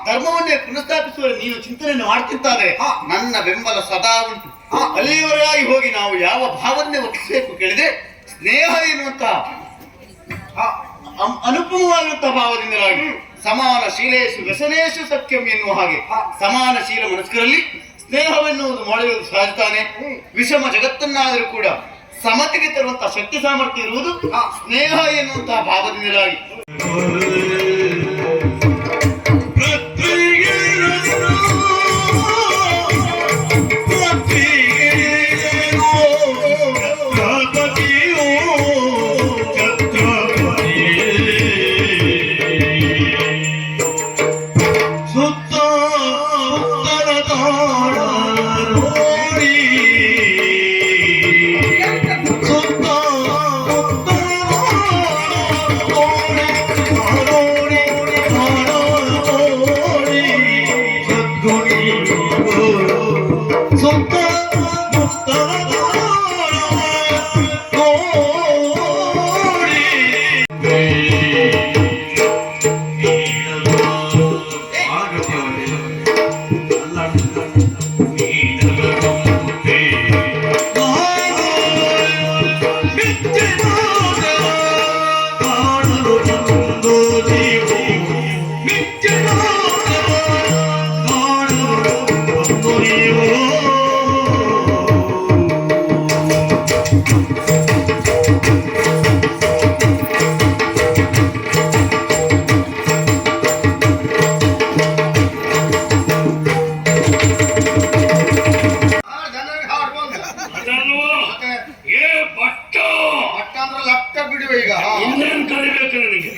ಧರ್ಮವನ್ನೇ ಪುನಃಸ್ಥಾಪಿಸುವ ನೀನು ಚಿಂತನೆಯನ್ನು ಮಾಡ್ತಿದ್ದಾರೆ. ನನ್ನ ಬೆಂಬಲ ಸದಾ ಉಂಟು. ಅಲ್ಲಿಯವರೆಗಾಗಿ ಹೋಗಿ ನಾವು ಯಾವ ಭಾವನ್ನೇ ಒಪ್ಪಿಸಬೇಕು ಕೇಳಿದೆ, ಸ್ನೇಹ ಎನ್ನುವಂತ ಅನುಪಮವಾಗಿರುವಂತಹ ಭಾವದಿಂದಲಾಗಿ ಸಮಾನ ಶೀಲೇಶು ವ್ಯಸನೇಶು ಸತ್ಯಂ ಎನ್ನುವ ಹಾಗೆ ಸಮಾನ ಶೀಲ ಮನಸ್ಕರಲ್ಲಿ ಸ್ನೇಹವೆನ್ನುವುದು ಮಾಡುವುದು ಸಹಜ ತಾನೆ. ವಿಷಮ ಜಗತ್ತನ್ನಾದರೂ ಕೂಡ ಸಮತೆಗೆ ತರುವಂತಹ ಶಕ್ತಿ ಸಾಮರ್ಥ್ಯ ಇರುವುದು ಸ್ನೇಹ ಎನ್ನುವಂತಹ ಭಾವದಿಂದಲಾಗಿ.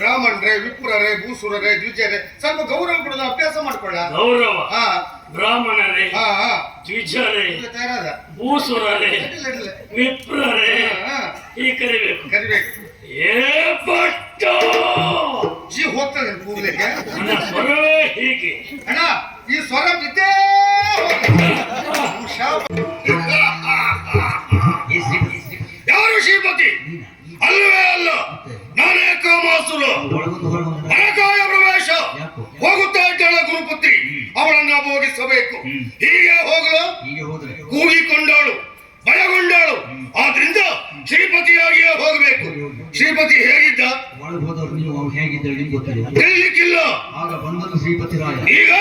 ಬ್ರಾಹ್ಮಣರೇ, ವಿಪ್ರರೇ, ಭೂಸುರರೇ, ದ್ವಿಜರೇ ಸ್ವಲ್ಪ ಗೌರವ ಕೊಡೋದು ಅಭ್ಯಾಸ ಮಾಡ್ಕೊಳ್ಳ. ಗೌರವ ಬ್ರಾಹ್ಮಣರೇ, ದ್ವಿಜರೇ, ಭೂಸುರರೇ, ವಿಪ್ರರೇ ಹೀಗೆ ಕರಿಬೇಕು. ಏ ಭಟ್ಟ ಜಿ ಹೋಗ್ತದೆ ಕೂಗ್ಲಿಕ್ಕೆ. ಸ್ವರವೇ ಹೀಗೆ ಅಣ್ಣ, ಈ ಸ್ವರ ಬಿದ್ದೇ ಯಾರು ಶ್ರೀಪತಿ ಅಲ್ಲವೇ ಅಲ್ಲ, ನಾನೇ ಕಾಮಾಸುರ. ಮನಕಾಯ ಪ್ರವೇಶ ಹೋಗುತ್ತಾ ಇದ್ದಾಳೆ ಗುರುಪುತ್ರಿ, ಅವಳನ್ನ ಭೋಗಿಸಬೇಕು. ಹೀಗೆ ಹೋಗಲು ಕೂಗಿಕೊಂಡಾಳು, ಭಯಗೊಂಡಾಳು. ಆದ್ರಿಂದ ಶ್ರೀಪತಿಯಾಗಿಯೇ ಹೋಗಬೇಕು. ಶ್ರೀಪತಿ ಹೇಗಿದ್ದ? ಒಳಗೆ ಹೋದವ್ರು ನೀವು ಅವ್ನು ಹೇಗಿದ್ದೇವೆ ನಿಮ್ಗೆ ಗೊತ್ತಿಲ್ಲ. ತಿಳಿಲಿಕ್ಕಿಲ್ಲ. ಆಗ ಬಂದನು ಶ್ರೀಪತಿ ರಾಯ. ಈಗ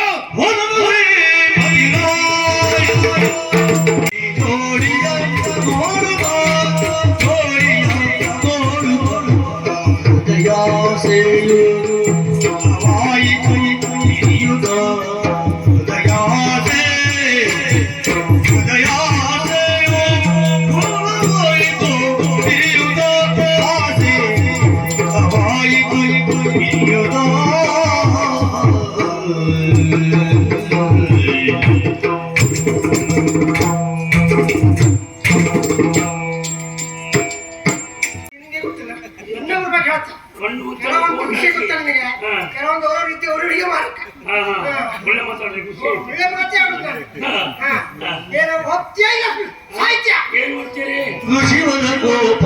ಶಿವನ ಕೋಪ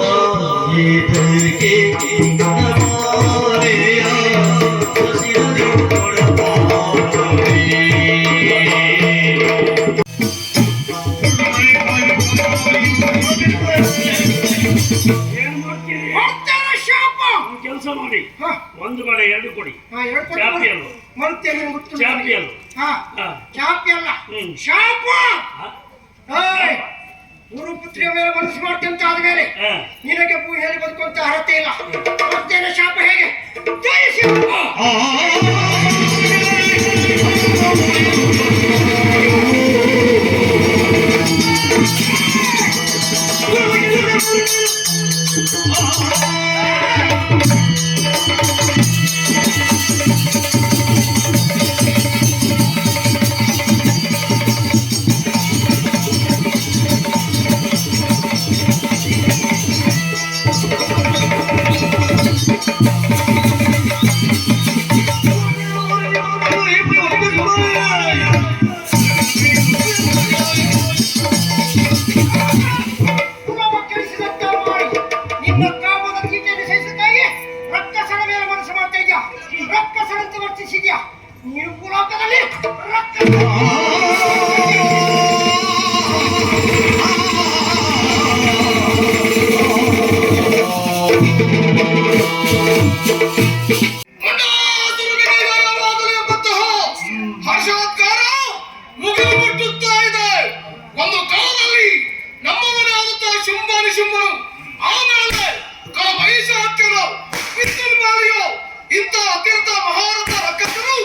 ಕೆಲಸ ಮಾಡಿ ಒಂದು ಕಡೆ ಎರಡು ಕೊಡಿ. ಚಾಪಿಯಲ್ಲು ಗುರುಪುತ್ರಿಯ ಮೇಲೆ ಮನಸ್ಸು ಮಾಡ್ತಂತ ಆದ್ಮೇಲೆ ನಿನಗೆ ಭೂ ಹೇಳಿ ಬದುಕುವಂತ ಅರ್ಹತೆ ಇಲ್ಲ. ಮತ್ತೇನ ಶಾಪ ಹೇಗೆ? ಜಯ ಶಿವ. ನೀನು ಪುರಾತನದಲ್ಲಿ ಹರ್ಷೋತ್ಕಾರ ಮುಗಿಲು ಮುಟ್ಟುತ್ತಾ ಇದೆ. ಒಂದು ಕಾಲದಲ್ಲಿ ನಮ್ಮವನಾದಂತಹ ಶುಂಭರು, ಆಮೇಲೆ ಮಹಿಷಾತ್ಯರು, ಪಿತೃಮಾಲಿಯು, ಇಂಥ ಅತ್ಯಂತ ಮಹಾರಥ ರಕ್ಕಸರು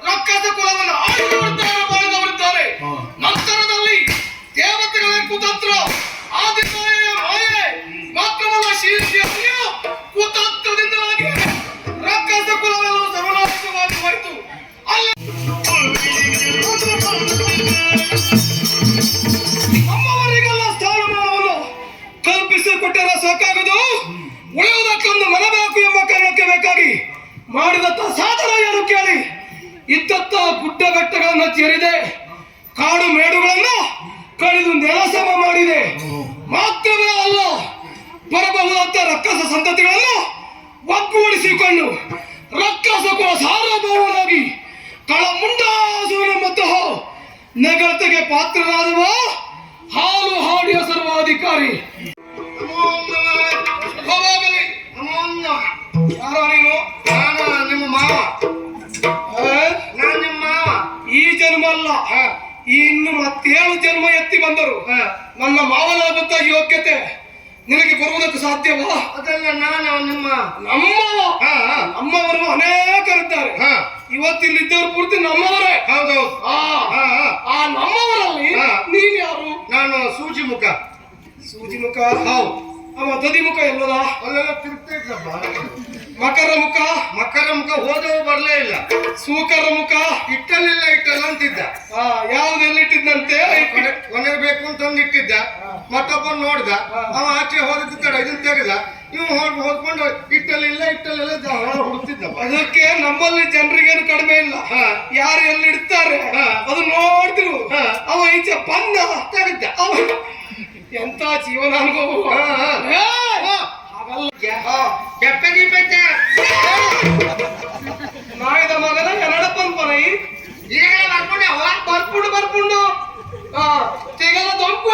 ರಕ್ಕಸ ಕುಲವನ್ನು ಮಾಡಿದವರಿದ್ದಾರೆ. ನಂತರದಲ್ಲಿ ದೇವತೆಗಳ ಕುತಂತ್ರ, ಆದಿಮಾಯೆಯ ಮಾಯೆ, ಮಾತ್ರವಲ್ಲ ಶೀರ್ಷಿಯ ಕುತಂತ್ರದಿಂದಾಗಿ ರಕ್ಕಸ ಕುಲವೆಲ್ಲವೂ ಸರ್ವನಾಶವಾಗಿ ಹೋಯಿತು. ನಮ್ಮವರಿಗೆಲ್ಲ ಸ್ಥಾನಮಾನವನ್ನು ಕಲ್ಪಿಸಿಕೊಟ್ಟರೆ ಸಾಕಾಗದು, ಉಳಿಯುವುದಕ್ಕೊಂದು ಮನ ಬೇಕು ಎಂಬ ಕಾರಣಕ್ಕೆ ಬೇಕಾಗಿ ಮಾಡಿದಂತ ಸಾಧನ ಏನು ಕೇಳಿ. ಇದ್ದತ್ತ ಗುಡ್ಡ ಬೆಟ್ಟಗಳನ್ನು ಸೇರಿದೆ, ಕಾಡು ಮೇಡುಗಳನ್ನು ಕಡಿದು ನೆಲಸಮ ಮಾಡಿದೆ. ಮಾತ್ರವೇ ಅಲ್ಲ, ಬರಬಹುದಂತ ರಕ್ಕಸ ಸಂತತಿಗಳನ್ನು ಒಗ್ಗೂಡಿಸಿಕೊಂಡು ರಕ್ಕಸ ಕುಲ ಸಾರ್ವಭೌಮನಾಗಿ ಕಳ ಮುಂಡಾಸುವನೆಂಬಂತಹ ನೆಗಳತೆಗೆ ಪಾತ್ರರಾದವ ಹಾಲು ಹಾಡಿಯ ಸರ್ವಾಧಿಕಾರಿ. ಯಾರೋ ನೀನು? ನಾನು ನಿಮ್ಮ ಮಾವ. ನಾನು ನಿಮ್ಮ ಮಾವ. ಈ ಜನ್ಮ ಅಲ್ಲ, ಇನ್ನು ಮತ್ತೇಳು ಜನ್ಮ ಎತ್ತಿ ಬಂದರು ನನ್ನ ಮಾವನಾಗುತ್ತ ಯೋಗ್ಯತೆ ನಿನಗೆ ಬರುವುದಕ್ಕೆ ಸಾಧ್ಯವಾ? ಅದಲ್ಲ, ನಾನು ನಿಮ್ಮ ನಮ್ಮವ. ನಮ್ಮವರು ಅನೇಕರಿದ್ದಾರೆ. ಇವತ್ತಿಲ್ಲಿದ್ದವರು ಪೂರ್ತಿ ನಮ್ಮವರೇ. ಹೌದೌದು. ಆ ನಮ್ಮವರಲ್ಲಿ ನೀನ್ ಯಾರು? ನಾನು ಸೂಜಿ ಮುಖ. ಸೂಜಿ ಮುಖ? ಹೌದು. ಅವ ದದಿ ಮುಖ ಎಲ್ಲದ? ಅಲ್ಲೆಲ್ಲ ತಿರುಗ್ತಾ ಇದ್ದಪ್ಪ. ಮಕರ ಮುಖ? ಮಕರ ಮುಖ ಹೋದವು ಬರ್ಲೇ ಇಲ್ಲ. ಸೂಕರ ಮುಖ? ಇಟ್ಟಲ್ಲ ಅಂತಿದ್ದ. ಯಾವ್ದೆಲ್ಲಿಟ್ಟಿದ್ದಂತೆ? ಕೊನೆ ಬೇಕು ಅಂತಂದು ಇಟ್ಟಿದ್ದ. ಮತ್ತೊಬ್ಬ ನೋಡ್ದ, ಅವ ಆಚೆ ಹೋದಿದ್ದ ತಡ ಇದನ್ನ ತೆಗೆದ. ಇವ್ ಹೋದ್ಕೊಂಡು ಇಟ್ಟಲಿಲ್ಲ ಹುಡುಕ್ತಿದ್ದ. ಅದಕ್ಕೆ ನಮ್ಮಲ್ಲಿ ಜನರಿಗೇನು ಕಡಿಮೆ ಇಲ್ಲ. ಯಾರು ಎಲ್ಲಿ ಇಡ್ತಾರೆ ಅದು ನೋಡ್ತಿರು. ಅವ ಈಚೆ ಬಂದ ತೆಗೆದ. ಅವ ಎಂತ ಜೀವನ ಅನುಭವ. ನಾಯಿದ ಮಗನ ಎನ್ನಡಪ್ಪನ್ ಪನ ಬರ್ಪುಂಡು ತೆಗಲ ದೊಂಪು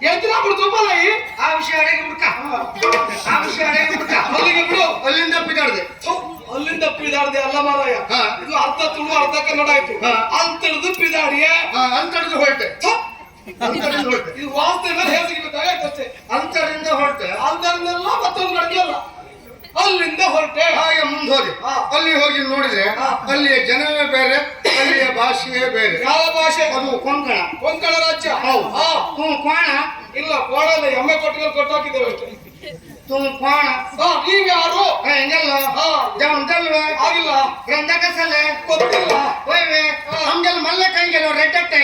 ಎದ್ದಿನ ಬಿಡು ತುಂಬಲ್ಲ. ಆ ವಿಷಯ ಅಡಗಿ ಬಿಡ್ಕ. ಅಲ್ಲಿಗೆ ಬಿಡು. ಅಲ್ಲಿಂದ ಪಿದಾಡ್ದೆ. ಅಲ್ಲಿಂದ ಪಿದಾಡ್ದೆ ಅಲ್ಲ ಮಾರಾಯ. ಹಾ. ಇದು ಅರ್ಧ ತುಳು ಅರ್ಧ ಕನ್ನಡ ಆಯ್ತು. ಹಾ. ಅಂತರದ್ದು ಪಿದಾಡಿಯ ಅಂತರದಿಂದ ಹೊರಟೆ. ಅಂತರದಿಂದ ಹೊರಟೆ. ಇದು ವಾಸ್ತವ ಹೇಗೆ ಗೊತ್ತಾಗತ್ತೆ. ಅಂತರದಿಂದ ಹೊರಟೆ. ಅಂತರನ್ನೆಲ್ಲ ಮತ್ತೊಂದು ಕಡೆಯಲ್ಲ, ಅಲ್ಲಿಂದ ಹೊರಟೆ. ಹಾಗೆ ಮುಂದೆ ಹೋದೆ. ಹಾ. ಅಲ್ಲಿ ಹೋಗಿ ನೋಡಿದ್ರೆ ಅಲ್ಲಿಯ ಜನವೇ ಬೇರೆ, ಅಲ್ಲಿಯ ಭಾಷೆಯೇ ಬೇರೆ. ಯಾವ ಭಾಷೆ? ಅದು ಕೊಂಕಣ. ಕೊಂಕಣ ರಾಜ್ಯ. ಹೌದು. ಹಾ. ಕ್ವಾಣ. ಇಲ್ಲ ಕೋಣಲ್ಲ, ಎಮ್ಮೆ ಕೊಟ್ಟಿಗೆ ಕೊಟ್ಟಾಕಿದ್ದೇವೆ ಅಷ್ಟೇ. ಕ್ವಾಣ. ನೀವ್ಯಾರು? ಹಿಂಗೆಲ್ಲ ಹಾ. ಜಲ್ವೆ ಆಗಿಲ್ಲ, ರಂದಕಸಲೆ ಗೊತ್ತಿಲ್ಲ. ಒಯ್ವೆ ಹಂಗೆಲ್ಲ ಮಲ್ಲ ಕೈಗೆಲ್ಲ ರೆಡ್ ಟೈ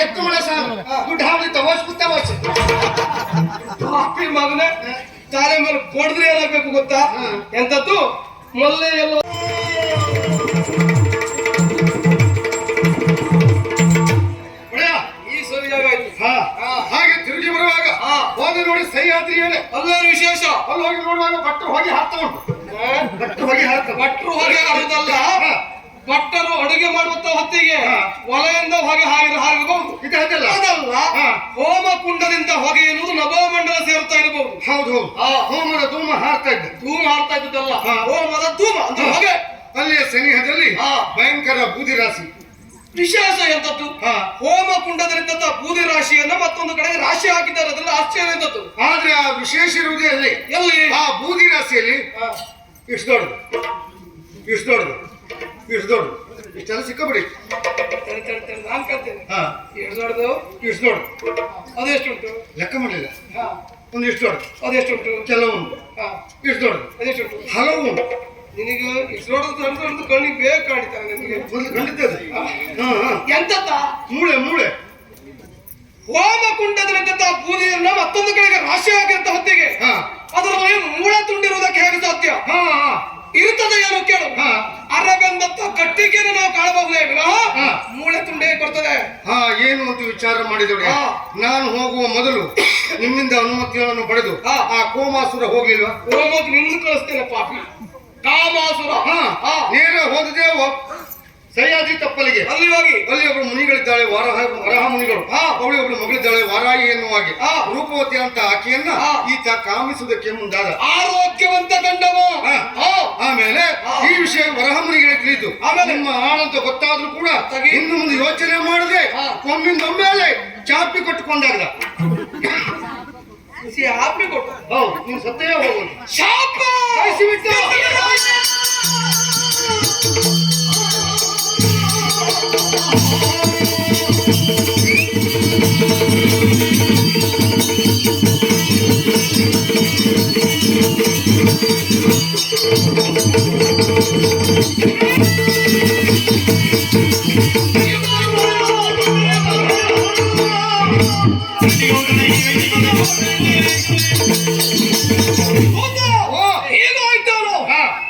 ಎತ್ತು ಮಳೆ ಸಾರು ದುಡ್ಡು ಹಾವಳಿ ತಗೋಸ್ ಕೂತಾವಸ್. ಅಪ್ಪಿ ಮಗನೇ ತಾಲೆ ಮೇಲೆ ಕೊಡಿದ್ರೆ ಏನಾಗ್ಬೇಕು ಗೊತ್ತಾ? ಎಂತದ್ದು ಮೊಲ್ಲೆ ಎಲ್ಲ ಈ ಸರಿಯಾಗಾಯ್ತು. ಹಾಗೆ ತಿರುಗಿ ಬರುವಾಗ ಹೋಗಿ ನೋಡಿ ಸಹ್ಯಾದ್ರಿ ಏನೇ ಅಲ್ಲೇನು ವಿಶೇಷ? ಅಲ್ಲಿ ಹೋಗಿ ನೋಡುವಾಗ ಭಟ್ರು ಹೋಗಿ ಹಾಕ್ತಾ ಉಂಟು. ಭಟ್ರು ಹೋಗಿ ಹಾಕ್ತಾ ಭಟ್ರು ಹೊಗೆ ಹಾರುದಲ್ಲ, ಭಟ್ಟರು ಅಡುಗೆ ಮಾಡುವಂತ ಹೊತ್ತಿಗೆ ಒಲೆಯಿಂದ ಹೊಗೆ ಹಾರಿರಬಹುದು. ಇದು ಹಾಗಲ್ಲ. ಅದಲ್ಲ, ಹೋಮ ಕುಂಡದಿಂದ ಹೊಗೆ ಎನ್ನುವುದು ನಭೋಮಂಡಲ ಸೇರ್ತಾ ಇರಬಹುದು. ಹೌದು ಹೋಮದ ಧೂಮ ಹಾರ್ತಾ ಇದ್ದ. ಧೂಮ ಹಾರ್ತಾ ಇದ್ದಲ್ಲ, ಹೋಮದ ಧೂಮ ಅಂತ ಹೊಗೆ. ಅಲ್ಲಿಯ ಸನಿಹದಲ್ಲಿ ಭಯಂಕರ ಬೂದಿ ರಾಶಿ. ವಿಶೇಷ ಎಂತದ್ದು? ಹೋಮ ಕುಂಡದಲ್ಲಿದ್ದಂತ ಬೂದಿ ರಾಶಿಯನ್ನ ಮತ್ತೊಂದು ಕಡೆಗೆ ರಾಶಿ ಹಾಕಿದ್ದಾರೆ. ಅದೆಲ್ಲ ಆಶ್ಚರ್ಯ ಎಂತದ್ದು? ಆದ್ರೆ ಆ ವಿಶೇಷ ಇರುವುದೇ ಅಲ್ಲಿ. ಎಲ್ಲಿ? ಆ ಬೂದಿ ರಾಶಿಯಲ್ಲಿ ಇಷ್ಟು ದೊಡ್ಡದು, ಇಷ್ಟು ದೊಡ್ಡದು, ಇಷ್ಟು ದೊಡ್ಡದು, ಇಷ್ಟೆಲ್ಲ ಸಿಕ್ಕಬಿಡಿ. ನಾನ್ ಕೇಳ್ತೇನೆ, ಎಷ್ಟು ದೊಡ್ಡದು? ಇಷ್ಟು ದೊಡ್ಡದು. ಅದೆಷ್ಟುಂಟು? ಲೆಕ್ಕ ಮಾಡಲಿಲ್ಲ. ಒಂದು ಇಷ್ಟು ದೊಡ್ಡದು, ಅದೆಷ್ಟುಂಟು? ಕೆಲವೊಂದು ಇಷ್ಟು ದೊಡ್ಡದು, ಅದೆಷ್ಟುಂಟು? ಹಲವು ಉಂಟು. ನಿನಗೆ ಇಷ್ಟು ದೊಡ್ಡದು ಕಣ್ಣಿಗೆ ಬೇಗ ಕಾಣಿತಾರೆ ನಿನಗೆ. ಒಂದು ಖಂಡಿತದೆ. ಎಂತತ್ತ? ಮೂಳೆ ಮೂಳೆ. ಹೋಮ ಕುಂಡದಲ್ಲಿದ್ದಂತ ಬೂದಿಯನ್ನ ಮತ್ತೊಂದು ಕಡೆಗೆ ರಾಶಿ ಹಾಕಿದಂತ ಹೊತ್ತಿಗೆ ಅದರಲ್ಲಿ ಮೂಳೆ ತುಂಡಿರುವುದಕ್ಕೆ ಹೇಗೆ ಸಾಧ್ಯ? ಇರುತ್ತದೆ ಏನು ಕೇಳು. ಅರಬೆಂದತ್ತ ಕಟ್ಟಿಗೆಯನ್ನು ನಾವು ಕಾಣಬಹುದೇ ವಿನಃ ಮೂಳೆ ತುಂಡೇ ಬರ್ತದೆ. ಏನು ಅಂತ ವಿಚಾರ ಮಾಡಿದವಳೆ. ನಾನು ಹೋಗುವ ಮೊದಲು ನಿಮ್ಮಿಂದ ಅನುಮತಿಯನ್ನು ಪಡೆದು ಆ ಕೋಮಾಸುರ ಹೋಗಿಲ್ವಾ? ಹೋಗೋದು ನಿನ್ನ ಕಳಿಸ್ತೇನೆ ಪಾಪಿ. ಕಾಮಾಸುರ ನೇರ ಹೋದದೇವ ಸಹ್ಯಾದ್ರಿ ತಪ್ಪಲಿಗೆ. ಅಲ್ಲಿ ಹೋಗಿ ಅಲ್ಲಿ ಒಬ್ಬಳು ಮುನಿಗಳಿದ್ದಾಳೆ, ವರಹ ಮುನಿಗಳು. ಅವಳಿ ಒಬ್ಬಳು ಮಗಳಿದ್ದಾಳೆ ವಾರಾಯಿ ಎನ್ನುವಾಗೆ. ರೂಪವತಿ ಅಂತ ಆಕೆಯನ್ನ ಈತ ಕಾಮಿಸುವುದಕ್ಕೆ ಮುಂದಾದ. ಆರೋಗ್ಯವಂತ ಗಂಡವ. ಆಮೇಲೆ ಈ ವಿಷಯ ವರಹ ಮುನಿಗಳಿಗೆ ತಿಳಿದು ನಿಮ್ಮ ಆಳಂತ ಗೊತ್ತಾದ್ರೂ ಕೂಡ ಇನ್ನು ಮುಂದೆ ಯೋಚನೆ ಮಾಡದೆ ಒಮ್ಮಿಂದೊಮ್ಮೆಲೆ ಚಾಪಿ ಕೊಟ್ಟುಕೊಂಡಾಗ ಹಾಪಿ ಕೊಟ್ಟು ಹೌದು ನೀವು ಸತ್ತೇ ಹೋಗುದು. ಶಾಪ ಕಳಿಸಿಬಿಟ್ಟು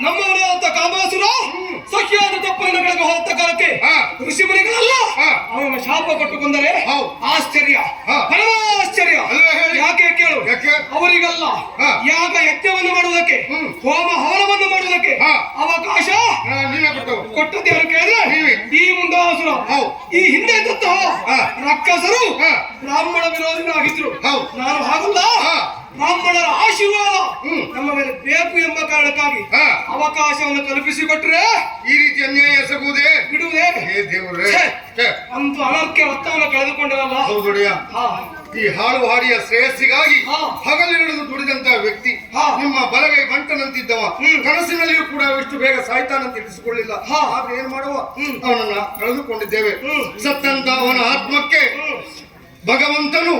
ನಮ್ಮವರಾದ ಕಾಮಾಸುರ ಸಖಿಯಾದ ತಪ್ಪನ್ನು ಕೆಳಗೆ ಹೋದ ಕಾಲಕ್ಕೆ ಋಷಿ ಮುನಿಗಳಲ್ಲ ಅವನ ಶಾಪ ಕೊಟ್ಟುಕೊಂಡರೆ ಆಶ್ಚರ್ಯ, ಪರಮಾಶ್ಚರ್ಯ. ಯಾಕೆ ಕೇಳು? ಅವರಿಗಲ್ಲ ಯಾಗ ಯಜ್ಞವನ್ನು ಮಾಡುವುದಕ್ಕೆ, ಹೋಮ ಹವನವನ್ನು ಮಾಡುವುದಕ್ಕೆ ಅವಕಾಶ ಕೊಟ್ಟದ್ದು ಯಾರು ಕೇಳಿದ್ರೆ ಈ ಮುಂದಾಸುರ. ಈ ಹಿಂದೆ ಇದ್ದಂತಹ ರಕ್ಕಸರು ಬ್ರಾಹ್ಮಣ ವಿರೋಧಿಗಳಾಗಿದ್ರು. ನಾನು ಹಾಗಲ್ಲ, ಬ್ರಾಹ್ಮಣರ ಆಶೀರ್ವಾದ ನಮ್ಮ ಮೇಲೆ ಬೇಕು ಎಂಬ ಕಾರಣಕ್ಕಾಗಿ ಅವಕಾಶವನ್ನು ಕಲ್ಪಿಸಿಕೊಟ್ರೆ ಈ ರೀತಿ ಅನ್ಯಾಯ ಎಸಗುವುದೇ ಬಿಡುವುದೇ? ದೇವರೇ ಅಂತೂ ಅನರ್ಕ್ಯ ರಕ್ತವನ್ನು ಕಳೆದುಕೊಂಡರಲ್ಲ. ಹೌದೊಡೆಯ, ಈ ಹಾಳು ಹಾಡಿಯ ಶ್ರೇಯಸ್ಸಿಗಾಗಿ ಹಗಲಿರುಳು ದುಡಿದಂತ ವ್ಯಕ್ತಿ, ನಿಮ್ಮ ಬಲಗೈ ಗಂಟನಂತಿದ್ದವ, ಕನಸಿನಲ್ಲಿಯೂ ಕೂಡ ಇಷ್ಟು ಬೇಗ ಸಾಯ್ತಾನಂತ ತಿಳಿಸಿಕೊಳ್ಳಿಲ್ಲ. ಆದ್ರೆ ಏನ್ ಮಾಡುವ, ಅವನನ್ನ ಕಳೆದುಕೊಂಡಿದ್ದೇವೆ. ಸತ್ತಂತ ಅವನ ಆತ್ಮಕ್ಕೆ ಭಗವಂತನು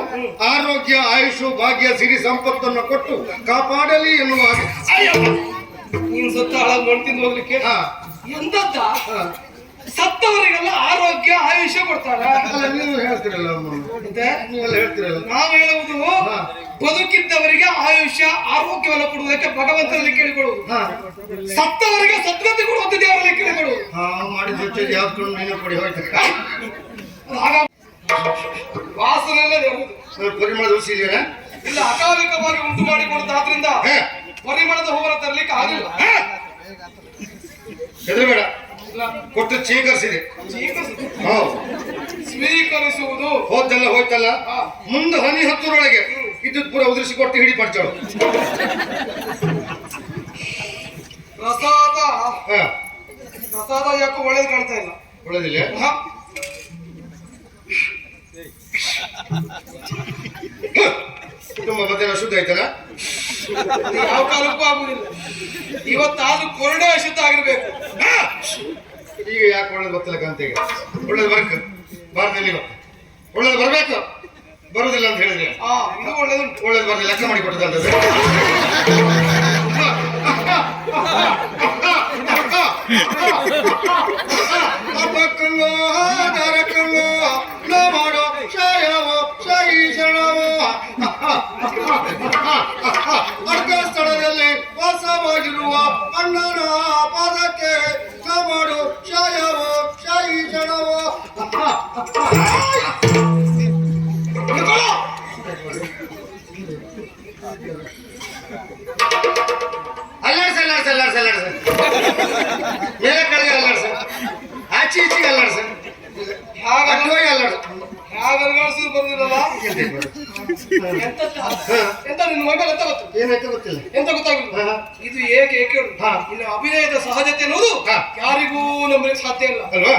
ಆರೋಗ್ಯ, ಆಯುಷು, ಭಾಗ್ಯ, ಸಿರಿ ಸಂಪತ್ತನ್ನು ಕೊಟ್ಟು ಕಾಪಾಡಲಿ ಎನ್ನುವ ಹಾಗೆ. ನೀನು ಸತ್ತ ಹಾಳಾಗಿ ಮಾಡ್ತಿದ್ದು ಹೋಗ್ಲಿಕ್ಕೆ ಎಂತದ್ದ? ಸತ್ತವರಿಗೆಲ್ಲ ಆರೋಗ್ಯ, ಆಯುಷ್ಯ ಕೊಡ್ತಾರೆ. ನೀವು ಹೇಳ್ತಿರಲ್ಲ, ನೀವೆಲ್ಲ ಹೇಳ್ತಿರಲ್ಲ. ನಾವು ಹೇಳುವುದು ಬದುಕಿದ್ದವರಿಗೆ ಆಯುಷ್ಯ, ಆರೋಗ್ಯವನ್ನು ಕೊಡುವುದಕ್ಕೆ ಭಗವಂತನಲ್ಲಿ ಕೇಳಿಕೊಳ್ಳುವುದು. ಸತ್ತವರಿಗೆ ಸದ್ಗತಿ ಕೊಡುವಂತ ದೇವರಲ್ಲಿ ಕೇಳಿಕೊಳ್ಳುವುದು. ಮಾಡಿದ ಯಾವ್ದು ನೀನು ಕೊಡಿ ಹೋಯ್ತು. ಆಗ ವಾಸನೆಲ್ಲ ಪರಿಮಳ ದೋಷ ಇದೆಯಾ? ಇಲ್ಲ, ಅಕಾಲಿಕವಾಗಿ ಉಂಟು ಮಾಡಿಕೊಡುತ್ತಾದ್ರಿಂದ ಪರಿಮಳದ ಹೂವರ ತರಲಿಕ್ಕೆ ಆಗಿಲ್ಲ. ಹೆದರಬೇಡ, ಕೊಟ್ಟು ಸ್ವೀಕರಿಸಿದೆ. ಸ್ವೀಕರಿಸುವುದು ಹೋದ್ದೆಲ್ಲ ಹೋಯ್ತಲ್ಲ, ಮುಂದೆ ಹನಿ ಹತ್ತರೊಳಗೆ ಇದ್ದದ್ ಪೂರ ಉದುರಿಸಿ ಕೊಟ್ಟು ಹಿಡಿ ಪಡ್ಚಾಳು. ಪ್ರಸಾದ ಹ, ಪ್ರಸಾದ ಯಾಕೋ ಒಳ್ಳೇದು ಕಾಣ್ತಾ ಇಲ್ಲ. ಒಳ್ಳೆದಿಲ್ಲ. ಹ? ಕುಟುಂಬ ಮಧ್ಯಾಹ್ನ ಶುದ್ಧ ಆಯ್ತಲ್ಲ. ಇದು ಯಾವ ಕಾಲಕ್ಕೂ ಆಗುದಿಲ್ಲ. ಇವತ್ತಾದ್ರೂ ಕೊರಡೆ ಅಶುದ್ಧ ಆಗಿರ್ಬೇಕು. ಈಗ ಯಾಕೆ ಒಳ್ಳೇದು ಗೊತ್ತಿಲ್ಲ ಕಾಂತ. ಈಗ ಒಳ್ಳೇದು ಬರ್ಬೇಕು, ಬಾರದಲ್ಲಿ ಒಳ್ಳೇದು ಬರ್ಬೇಕು, ಬರುದಿಲ್ಲ ಅಂತ ಹೇಳಿದ್ರೆ ಇದು ಒಳ್ಳೇದುಂಟು. ಒಳ್ಳೇದು ಬರ್ಲಿ ಲೆಕ್ಕ ಮಾಡಿ ಕೊಟ್ಟದಂತದ್ದು. ಅಪ್ಪಕ್ಕಲ್ಲೋ ದರಕ್ಕಲ್ಲೋ ನೋ ಮಾಡೋ ಶಯವೋ ಶಹಿ ಶರಣವೋ ಅರ್ಧ ಸ್ಥಳದಲ್ಲಿ ವಾಸವಾಗಿರುವ ಅಣ್ಣನ ಪಾದಕ್ಕೆ ನೋ ಮಾಡೋ ಶಯವೋ ಶಹಿ ಶರಣವೋ. ಅಲ್ಲಾಡ್ಸ ಅಲ್ಲಾಡ್ಸ ಅಲ್ಲಾಡ್ಸ ಅಲ್ಲಾಡ್ಸ ಮೇಲೆ ಕಡೆಗೆ ಅಲ್ಲಾಡ್ಸ, ಆಚೆ ಈಚೆಗೆ ಅಲ್ಲಾಡ್ಸ, ಅಡ್ಡವಾಗಿ ಅಲ್ಲಾಡ್ಸ. ಹೇಗಲ್ಗಾಡ್ಸಿದ್ರು ಬರುದಿಲ್ಲಲ್ಲ. ಎಂತ ನಿನ್ನ ಮೊಬೈಲ್ ಅಂತ ಗೊತ್ತು? ಏನಾಯ್ತು ಗೊತ್ತಿಲ್ಲ. ಎಂತ ಗೊತ್ತಾಗಿಲ್ಲ. ಹಾ. ಇದು ಏಕೆ ಕೇಳು. ಹಾ. ಇನ್ನು ಅಭಿನಯದ ಸಹಜತೆ ಅನ್ನೋದು ಹಾ. ಯಾರಿಗೂ ನಂಬಲಿಕ್ಕೆ ಸಾಧ್ಯ ಇಲ್ಲ ಅಲ್ವಾ?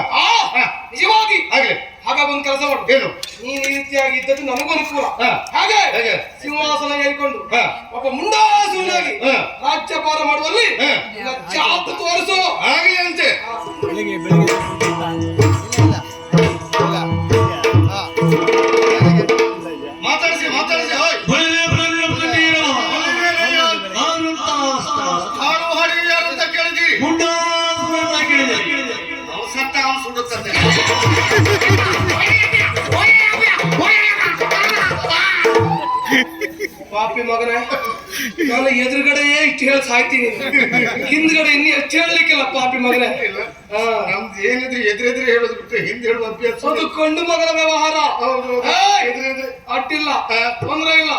ಹಾ. ನಿಜವಾಗಿ. ಆಗ್ಲಿ. ಹಾಗಾಗಿ ಒಂದು ಕೆಲಸ ಮಾಡು. ಏನು? ನೀನ್ ಈ ರೀತಿಯಾಗಿ ಇದ್ದದ್ದು ನನಗೂ ಅನುಕೂಲ. ಹಾ. ಹಾಗೆ ಹೇಗೆ? ಸಿಂಹಾಸನ ಏರಿಕೊಂಡು ಹಾ. ಒಬ್ಬ ಮುಂಡಾಸುರನಾಗಿ ಹಾ. ರಾಜ್ಯಪಾಲ ಮಾಡುವಲ್ಲಿ ಹಾ. ನಿನ್ನ ಚಾಪು ತೋರಿಸು. ಆಗ್ಲಿ ಅಂತೆ. ಮಾತಾಡಿಸಿ ಮಾತಾಡಿಸಿ ಹೋಯ್. ಹಾಡು ಹಾಡಿ ಯಾರು ಅಂತ ಕೇಳಿದ್ದೀರಿ? ಅವ್ನು ಸತ್ತ ಅವನು ಸುಡುತ್ತದೆ. ಪಾಪಿ ಮಗನೇ, ನಾನು ಎದುರುಗಡೆಯೇ ಇಷ್ಟು ಹೇಳಿ ಸಾಯ್ತೀನಿ, ಹಿಂದ್ಗಡೆ ಇನ್ನು ಹೆಚ್ಚು ಹೇಳಲಿಕ್ಕಿಲ್ಲ. ಪಾಪಿ ಮಗನೇ, ಇಲ್ಲ. ನಮ್ದು ಏನಿದ್ರೆ ಎದುರೆದ್ರೆ ಹೇಳೋದು ಬಿಟ್ಟರೆ ಹಿಂದೆ ಹೇಳುವ ಅಭ್ಯಾಸ. ಅದು ಕೊಂಡು ಮಗನ ವ್ಯವಹಾರ. ಹೌದು. ಏಯ್! ಎದುರೆದ್ರೆ ಅಡ್ಡಿಲ್ಲ, ತೊಂದರೆ ಇಲ್ಲ.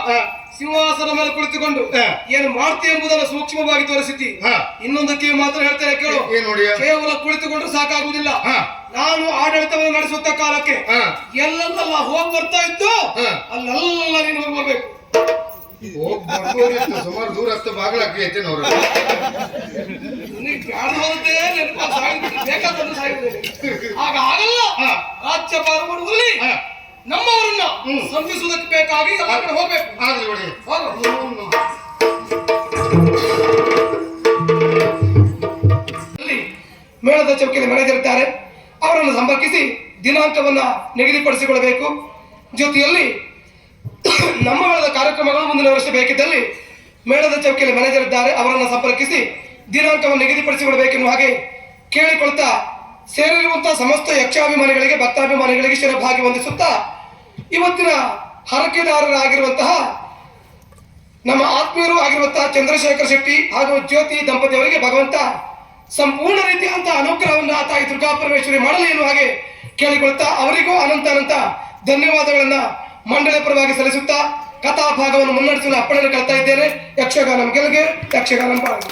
ಸಿಂಹಾಸನ ಮೇಲೆ ಕುಳಿತುಕೊಂಡು ಹಾ. ಏನು ಮಾಡ್ತೀಯ ಎಂಬುದನ್ನು ಸೂಕ್ಷ್ಮವಾಗಿ ತೋರಿಸಿದ್ದಿ. ಹಾ. ಇನ್ನೊಂದಕ್ಕೆ ಮಾತ್ರ ಹೇಳ್ತೇನೆ ಕೇಳು. ಏನ್ ನೋಡಿ? ಕೇವಲ ಕುಳಿತುಕೊಂಡ್ರೆ ಸಾಕಾಗುವುದಿಲ್ಲ. ಹಾ. ನಾನು ಆಡಳಿತವನ್ನು ನಡೆಸುತ್ತ ಕಾಲಕ್ಕೆ ಹಾ. ಎಲ್ಲೆಲ್ಲ ಹೋಗಿ ಬರ್ತಾ ಇದ್ದು ಹಾ. ಅಲ್ಲೆಲ್ಲ ನೀನು ಹೋಗಿ ಬರ್ಬೇಕು. ಸುಮಾರು ದೂರ ಹತ್ತು ಬಾಗಿಲಾಕಿ ಐತೆ ನೋಡ್ರಿ. ನಿನಗೆ ಬ್ಯಾಡ ಹೋದಂತೆ ನೆನಪ ಸಾಯ್ಬಿಟ್ಟು ಬೇಕಾದನ್ನು ಸಾಯ್ಬಿಟ್ಟಿದೆ. ಆಗ ಆಗಲ್ಲ. ಹಾ. ರಾಜ್ಯಪಾಲ ಮಾಡುವಲ್ಲಿ ಹಾ. ನಮ್ಮವರನ್ನ ಸಂಧಿಸುವುದಕ್ಕೆ ಬೇಕಾಗಿ ಆ ಕಡೆ ಹೋಗ್ಬೇಕು. ಆಗ್ಲಿ ನೋಡಿ. ಹೋಗು. ಅಲ್ಲಿ ಮೇಳದ ಚೌಕಿಯಲ್ಲಿ ಮ್ಯಾನೇಜರ್ ಅವರನ್ನು ಸಂಪರ್ಕಿಸಿ ದಿನಾಂಕವನ್ನ ನಿಗದಿಪಡಿಸಿಕೊಳ್ಳಬೇಕು. ಜೊತೆಯಲ್ಲಿ ನಮ್ಮ ಮೇಳದ ಕಾರ್ಯಕ್ರಮಗಳು ಮುಂದಿನ ವರ್ಷ ಬೇಕಿದ್ದಲ್ಲಿ ಮೇಳದ ಚೌಕಿಯಲ್ಲಿ ಮ್ಯಾನೇಜರ್ ಇದ್ದಾರೆ, ಅವರನ್ನು ಸಂಪರ್ಕಿಸಿ ದಿನಾಂಕವನ್ನು ನಿಗದಿಪಡಿಸಿಕೊಳ್ಳಬೇಕೆನ್ನುವ ಹಾಗೆ ಕೇಳಿಕೊಳ್ತಾ ಸೇರಿರುವಂತಹ ಸಮಸ್ತ ಯಕ್ಷಾಭಿಮಾನಿಗಳಿಗೆ ಭಕ್ತಾಭಿಮಾನಿಗಳಿಗೆ ಶಿರಭಾಗಿ ವಂದಿಸುತ್ತಾ ಇವತ್ತಿನ ಹರಕೆದಾರರಾಗಿರುವಂತಹ ನಮ್ಮ ಆತ್ಮೀಯರು ಆಗಿರುವಂತಹ ಚಂದ್ರಶೇಖರ್ ಶೆಟ್ಟಿ ಹಾಗೂ ಜ್ಯೋತಿ ದಂಪತಿಯವರಿಗೆ ಭಗವಂತ ಸಂಪೂರ್ಣ ರೀತಿಯಾದಂತಹ ಅನುಗ್ರಹವನ್ನು ಆ ತಾಯಿ ದುರ್ಗಾ ಪರಮೇಶ್ವರಿ ಮಾಡಲಿ ಎನ್ನುವ ಹಾಗೆ ಕೇಳಿಕೊಳ್ತಾ ಅವರಿಗೂ ಅನಂತ ಅನಂತ ಧನ್ಯವಾದಗಳನ್ನ ಮಂಡಳಿ ಪರವಾಗಿ ಸಲ್ಲಿಸುತ್ತಾ ಕಥಾ ಭಾಗವನ್ನು ಮುನ್ನಡೆಸಲು ಅಪ್ಪಣೆಯನ್ನು ಕೇಳ್ತಾ ಇದ್ದೇನೆ. ಯಕ್ಷಗಾನಂ ಗೆಲ್ಗೆ, ಯಕ್ಷಗಾನಂ ಬಾಳ್ಗೆ.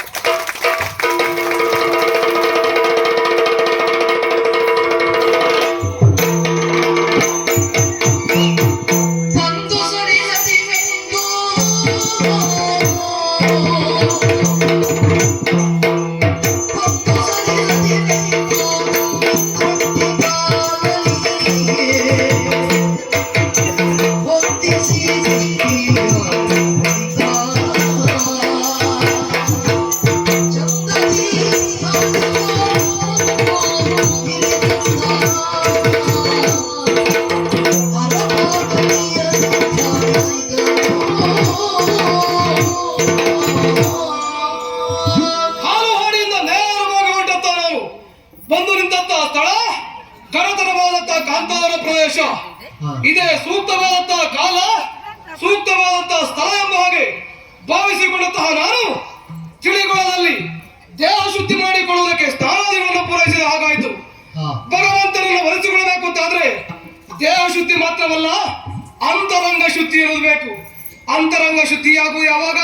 ಇದೇ ಸೂಕ್ತವಾದಂತಹ ಕಾಲ, ಸೂಕ್ತವಾದಂತಹ ಸ್ಥಳ ಎಂಬ ಹಾಗೆ ಭಾವಿಸಿಕೊಂಡಂತಹ ನಾನು ತಿಳಿಗೊಳದಲ್ಲಿ ದೇಹ ಶುದ್ಧಿ ಮಾಡಿಕೊಳ್ಳುವುದಕ್ಕೆ ಸ್ನಾನಾದಿಗಳನ್ನು ಪೂರೈಸಿದ ಹಾಗಾಯಿತು. ಭಗವಂತನನ್ನು ಒಲಿಸಿಕೊಳ್ಳಬೇಕು ಅಂತಾದ್ರೆ ದೇಹ ಶುದ್ಧಿ ಮಾತ್ರವಲ್ಲ, ಅಂತರಂಗ ಶುದ್ಧಿ ಇರುವುದು ಬೇಕು. ಅಂತರಂಗ ಶುದ್ಧಿಯಾಗುವ ಯಾವಾಗ?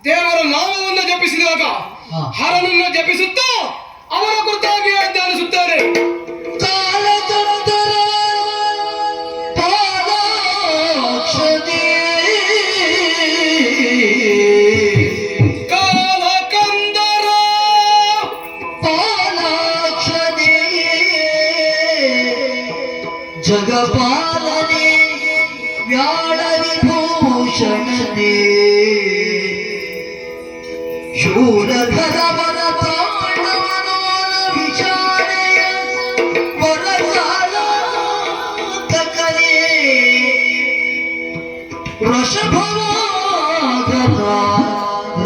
ದೇವರ ನಾಮವನ್ನು ಜಪಿಸಿದಾಗ, ಹರನನ್ನು ಜಪಿಸುತ್ತಾ ಅವರ ಕುರಿತಾಗಿ ಧ್ಯಾನಿಸುತ್ತಾರೆ. ಜಗಪಾಲನೆ ವ್ಯಾಳ ವಿಭೂಷಣನೆ ಶೂರಧರವರ ತಾಂಡವನವನ ವಿಚಾರೆಯ ವರಕಾಲಕನೆ ವೃಷಭವಾಗನ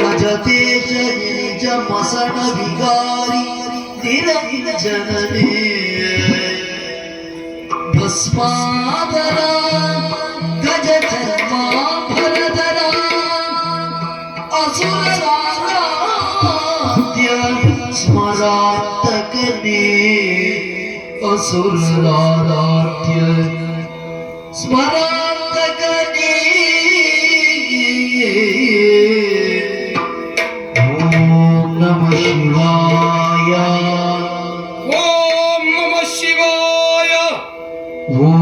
ರಜತೇಜ ನಿಜ ಮಸಣ ವಿಕಾರಿ ನಿರಂಜನನೇ ಭಸ್ಮಾದರ ಗಜ ಚರ್ಮಾಭರಧರ ಅಸುರರಾಧ್ಯ ಸ್ಮರಾಂತಕನೇ ಅಸುರರಾಧ್ಯ ಸ್ಮರಾಂತಕನೇ ಓಂ ನಮಃ ಶಿವಾಯ ಓಂ ನಮಃ ಶಿವಾಯ ಓಂ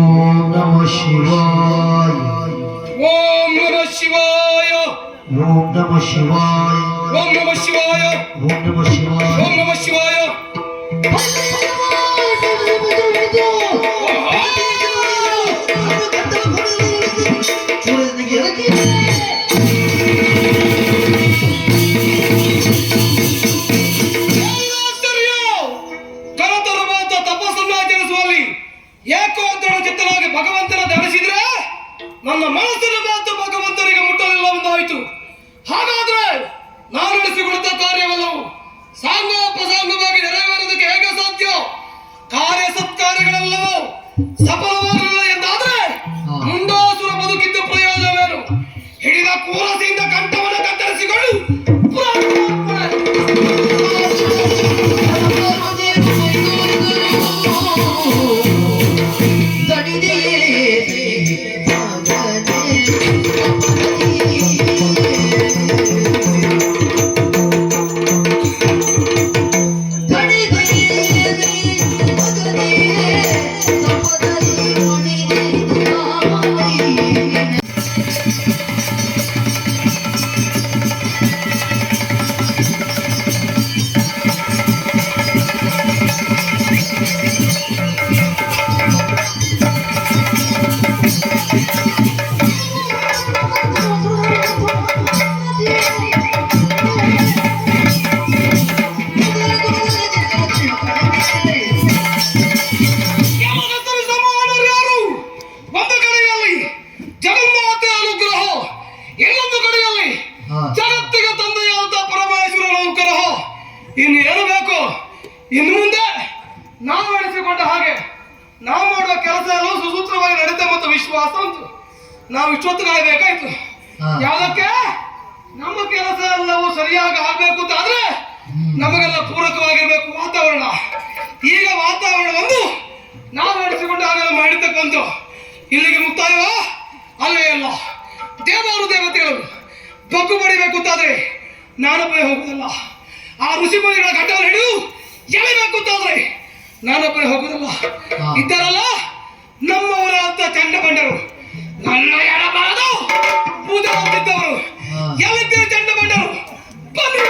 ನಮಃ ಶಿವಾಯ ಓಂ ನಮಃ ಶಿವಾಯ ಓಂ ನಮಃ ಶಿವಾಯ ಓಂ ನಮಃ ಶಿವಾಯ ಓಂ ನಮಃ ಶಿವಾಯ ಓಂ ನಮಃ ಶಿವಾಯ ಕರತರವಾದ ತಪಸ್ಸನ್ನು ಆಚರಿಸುವಲ್ಲಿ ಏಕೋತ್ತರ ಚಿತ್ತನಾಗಿ ಭಗವಂತನ ಧ್ಯಾನಿಸಿದ್ರೆ ನನ್ನ ಮನಸ್ಸಿನ ಮಾತು ಭಗವಂತನಿಗೆ ಮುಟ್ಟಲಿಲ್ಲ ಎಂದಾಯಿತು. ಹಾಗಾದ್ರೆ ನಾನು ನಡೆಸಿಕೊಡುತ್ತ ಕಾರ್ಯವೆಲ್ಲವೂ ಸಾಂಗೋಪಸಾಂಗವಾಗಿ ನೆರವೇರೋದಕ್ಕೆ ಹೇಗೆ ಸಾಧ್ಯ? ಕಾರ್ಯ ಸತ್ಕಾರ್ಯಗಳೆಲ್ಲವೂ ಸಫಲವಾಗಲಿಲ್ಲ ಎಂದಾದ್ರೆ ಮುಂಡಾಸುರ ಬದುಕಿದ್ದ ಪ್ರಯೋಜನವೇನು? ಹಿಡಿದ ಕೂರಸಿಯಿಂದ ಕಂಠವನ್ನು ಕತ್ತರಿಸಿಕೊಂಡು ಜಗತ್ತಿಗೆ ತಂದೆಯಾದ ಪರಮೇಶ್ವರನ ಅನುಗ್ರಹ. ಇನ್ನು ಏನು ಬೇಕು? ಇನ್ನು ಮುಂದೆ ನಾವು ನಡೆಸಿಕೊಂಡ ಹಾಗೆ ನಾವು ಮಾಡುವ ಕೆಲಸ ಎಲ್ಲ ಸುಸೂತ್ರವಾಗಿ ನಡೆದ ಮತ್ತು ವಿಶ್ವಾಸ ಉಂಟು. ನಾವು ಇಷ್ಟೊತ್ತಿಗಾಗಬೇಕಾಯ್ತು. ಯಾವುದಕ್ಕೆ? ನಮ್ಮ ಕೆಲಸ ಎಲ್ಲವೂ ಸರಿಯಾಗಿ ಆಗ್ಬೇಕು ಅಂತಾದ್ರೆ ನಮಗೆಲ್ಲ ಪೂರಕವಾಗಿರ್ಬೇಕು ವಾತಾವರಣ. ಈಗ ವಾತಾವರಣ ಒಂದು ನಾವು ನಡೆಸಿಕೊಂಡ ಹಾಗೆಲ್ಲ ಮಾಡಿದ್ದಕ್ಕಂತ ಇಲ್ಲಿಗೆ ಮುಕ್ತಾಯವ ಅಲ್ಲೇ ಇಲ್ಲ. ದೇವರು ದೇವತೆಗಳು ಬಗ್ಗು ಬಡಿಬೇಕು ಅಂತಾದ್ರೆ ನಾನೊಬ್ಬನೇ ಹೋಗುದಿಲ್ಲ. ಆ ಋಷಿ ಮುನಿಗಳ ಘಟ್ಟವನ್ನು ಹಿಡಿದು ಎಳಿಬೇಕು ಅಂತಾದ್ರೆ ನಾನೊಬ್ಬನೇ ಹೋಗುದಿಲ್ಲ. ಇದ್ದಾರಲ್ಲ ನಮ್ಮವರ ಅಂತ ಚಂಡ ಬಂಡರು, ನನ್ನ ಎಡಬಾರದು ಪೂಜೆ ಮಾಡ್ತಿದ್ದವರು ಎಲ್ಲಿದ್ದೀರಿ ಚಂಡ ಬಂಡರು? ಬನ್ನಿ.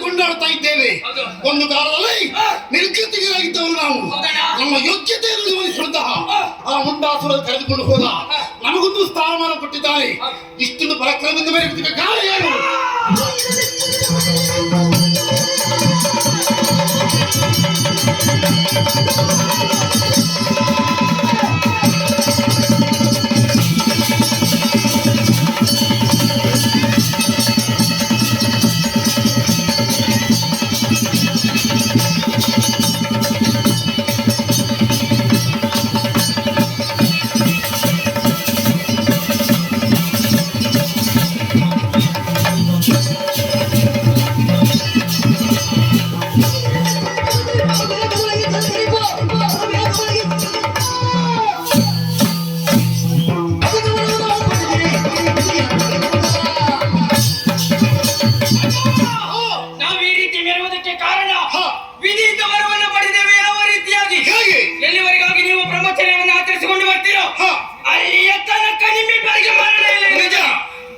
ಕೊಂಡಾಡ್ತಾ ಇದ್ದೇವೆ. ಒಂದು ಕಾಲದಲ್ಲಿ ನಿರ್ಗತಿಕರಾಗಿದ್ದವರು ನಾವು. ನಮ್ಮ ಯೋಗ್ಯತೆಯನ್ನು ವಹಿಸಿದಂತಹ ಆ ಮುಂಡಾಸುರ ಕರೆದುಕೊಂಡು ಹೋದ. ನಮಗೊಂದು ಸ್ಥಾನಮಾನ ಕೊಟ್ಟಿದ್ದಾರೆ. ಇಷ್ಟೊಂದು ಪರಾಕ್ರಮದಿಂದ ಮೇಲೆ ಕಾರಣ ಏನು? ನಾವು ಈ ರೀತಿ ಮೆರುವುದಕ್ಕೆ ಕಾರಣ ವಿಧಿಯಿಂದ ವರವನ್ನು ಪಡೆದೇವೆ. ಯಾವ ರೀತಿಯಾಗಿ ಹೇಗೆ? ಎಲ್ಲಿವರೆಗಾಗಿ ನೀವು ಬ್ರಹ್ಮಚರ್ಯವನ್ನು ಆಚರಿಸಿಕೊಂಡು ಬರ್ತೀರೋ ಅಲ್ಲಿಯ ತನಕ ನಿಮ್ಮಿಬ್ಬರಿಗೆ ಮರಣ ಇಲ್ಲ. ನಿಜ.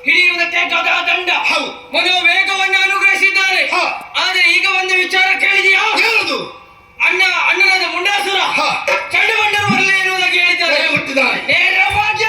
ಹಿಡಿಯುವುದಕ್ಕೆ ಗದಾ ದಂಡ ಮನೋವೇಗವನ್ನು ಅನುಗ್ರಹಿಸಿದ್ದಾರೆ. ಆದ್ರೆ ಈಗ ಒಂದು ವಿಚಾರ ಕೇಳಿದೆಯಾ? ಹೇಳುದು ಅಣ್ಣನಾದ ಮುಂಡಾಸುರ ಚಂಡಮಂಡರು ಬರಲಿ ಎನ್ನುವುದಾಗಿ ಹೇಳಿದ್ದಾರೆ. ಹುಟ್ಟಿದ್ದಾರೆ. ನೇರವಾಗಿ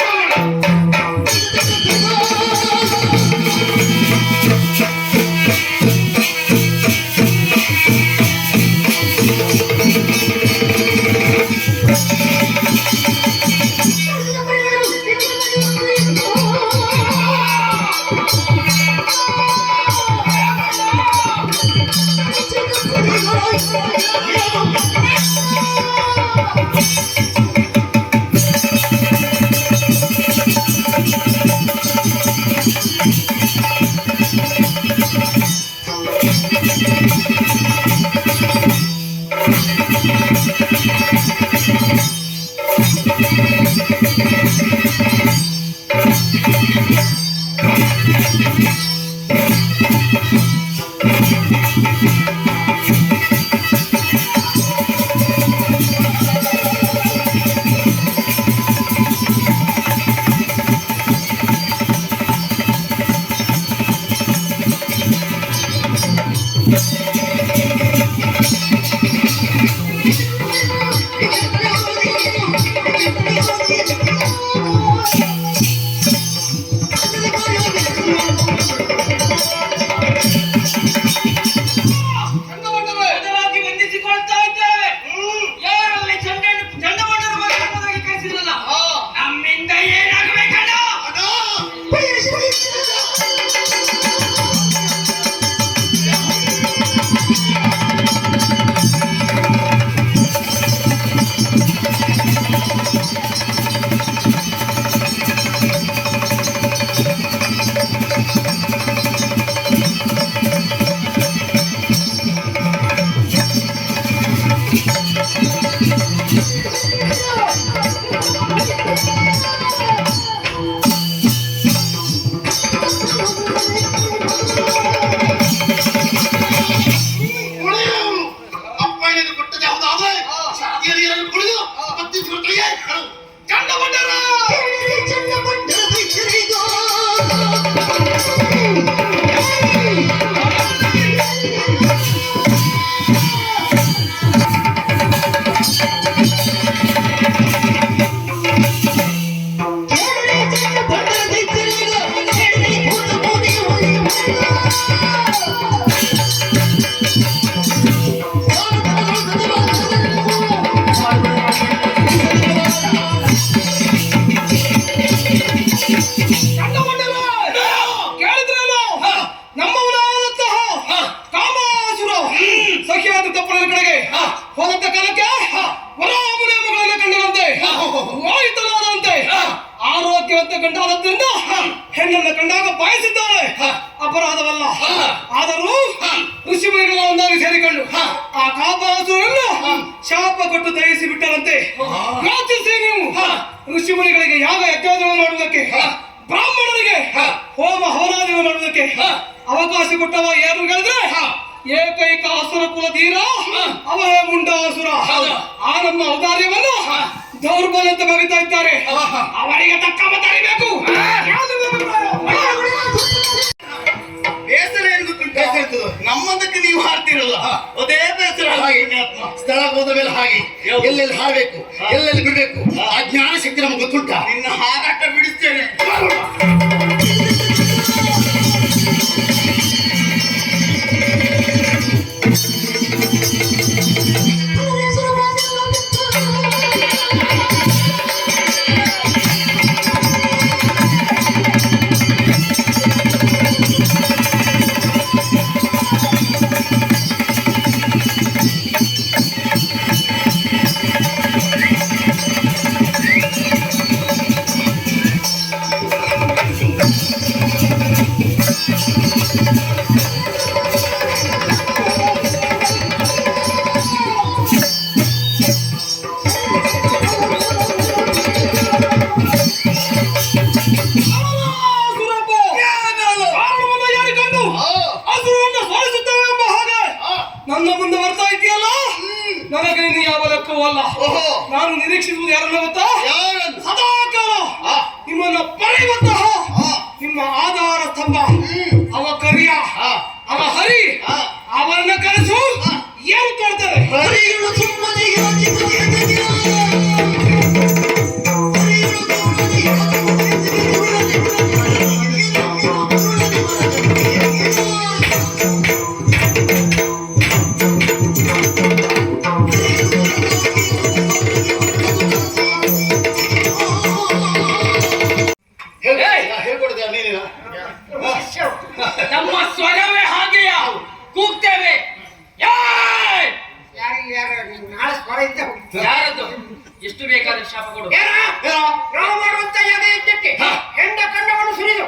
ಗಂಡಾದದ್ದರಿಂದ ಹೆಣ್ಣನ್ನು ಕಂಡಾಗ ಬಯಸಿದ್ದಾರೆ, ಅಪರಾಧವಲ್ಲ. ಆದರೂ ಋಷಿಮುನಿಗಳ ಒಂದಾಗಿ ಸೇರಿಕೊಂಡು ಆ ಕಾಪಾಸುರನ್ನು ಶಾಪ ಕೊಟ್ಟು ದಯಿಸಿ ಬಿಟ್ಟರಂತೆ. ಯೋಚಿಸಿ ನೀವು, ಋಷಿಮುನಿಗಳಿಗೆ ಯಾಗ ಯಜ್ಞವನ್ನು ಮಾಡುವುದಕ್ಕೆ, ಬ್ರಾಹ್ಮಣರಿಗೆ ಹೋಮ ಹವನಾದಿಗಳು ಮಾಡುವುದಕ್ಕೆ ಅವಕಾಶ ಕೊಟ್ಟವ ಯಾರು ಹೇಳಿದ್ರೆ ಏಕೈಕ ಅಸುರ ಕುಲ ಧೀರ ಅವರೇ ಮುಂಡಾಸುರ. ಆ ನಮ್ಮ ಔದಾರ್ಯವನ್ನು ದೌರ್ಬಲ್ಯ ಅಂತ ಬಗೆತಾ ಇದ್ದಾರೆ. ಅವರಿಗೆ ತಕ್ಕ ಮತರಿಬೇಕು. ಬೇಸರ ಎಂದು ಯಾಕಾಗ್ತದೆ? ನಮ್ಮದಕ್ಕೆ ನೀವು ಹಾಡ್ತಿರಲ್ಲ ಅದೇ ಬೇಸರ ಹಾಗೆ. ಪುಣ್ಯಾತ್ಮ. ಸ್ಥಳಕ್ಕೆ ಹೋದ ಮೇಲೆ ಹಾಗೆ ಯಾವ್ದು? ಎಲ್ಲೆಲ್ಲಿ ಹಾಡಬೇಕು ಎಲ್ಲೆಲ್ಲಿ ಬಿಡಬೇಕು ಆ ಜ್ಞಾನ ಶಕ್ತಿ ನಮಗೆ ಗೊತ್ತುಂಟ. ನಿನ್ನ ಹಾರಾಟ ಬಿಡಿಸ್ತೇನೆ. ಗುರಪ್ಪ, ಕಾರಣವನ್ನು ಹೇಳಿಕೊಂಡು ಹಸುವನ್ನು ಸೋಲಿಸುತ್ತೇವೆ ಎಂಬ ಹಾಗೆ ನನ್ನ ಮುಂದೆ ಬರ್ತಾ ಇದೆಯಲ್ಲ, ನನಗೆ ನೀನು ಯಾವ ಲೆಕ್ಕವೂ ಅಲ್ಲ. ಓಹೋ, ನಾನು ನಿರೀಕ್ಷಿಸುವುದು ಯಾರನ್ನ ಗೊತ್ತಾ? ಯಾರನ್ನು? ಸದಾಕಾಲ ಆ, ನಿಮ್ಮನ್ನ ಪಡೆಯುವಂತಹ ಆ, ನಿಮ್ಮ ಆಧಾರ ಸ್ತಂಭ ಅವ ಕರಿಯ ಆ, ಅವ ಹರಿ ಆ. ಅವರನ್ನ ಕರೆಸು. ಏನು ತೋರ್ತೇವೆ? ಹರಿಗಳು ಸುಮ್ಮನೆ ಹೇಳ್ಕೊಡ್ತೀಯ ನೀನು? ನಮ್ಮ ಸ್ವರವೇ ಹಾಗೆಯ ಕೂಗ್ತೇವೆ. ಏಯ್! ಯಾರದ್ದು? ಎಷ್ಟು ಬೇಕಾದ್ರೆ ಶಾಪ ಕೊಡು. ನಾವು ಮಾಡುವಂತ ಯಾಗ ಯಜ್ಞಕ್ಕೆ ಹೆಂಡ ಕಂಡವನ್ನು ಸುರಿದು